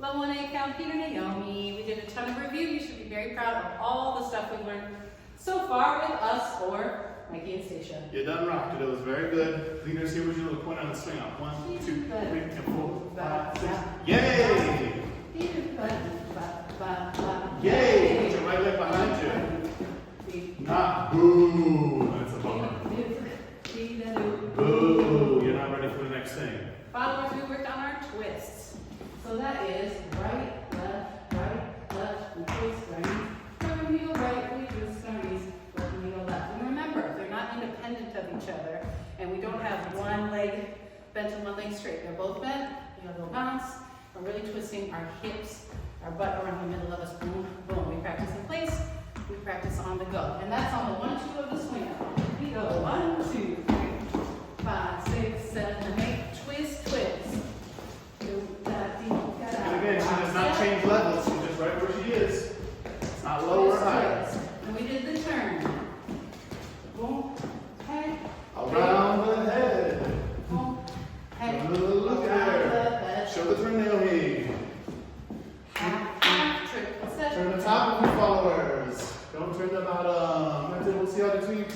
Level 1A count, Peter Naomi. We did a ton of review. You should be very proud of all the stuff we've learned so far with us or Mikey and Stacia. You done rocked it. It was very good. Leaders, here was your little point on the swing out. 1, 2, 3, and 4, 5, 6. Yay! Yay! Put your right leg behind you. Not boo. That's a bummer. Boo. You're not ready for the next thing. Followers, we worked on our twists. So that is right, left, we twist our knees. When we go right, we twist our knees. When we go left. And remember, they're not independent of each other. And we don't have one leg bent and one leg straight. They're both bent. We have a little bounce. We're really twisting our hips, our butt around the middle of us. Boom, boom. We practice in place. We practice on the go. And that's on the 1, 2 of the swing out. We go 1, 2, 3, 5, 6, 7, 8. Twist, twist. And again, she does not change levels. She's just right where she is. It's not lower or higher. And we did the turn. Boom, head. Around the head. Boom, head. Look at her. Show the turn, Naomi. Half, triple set. Turn the top of your followers. Don't turn the bottom. That's it. We'll see how the tweets.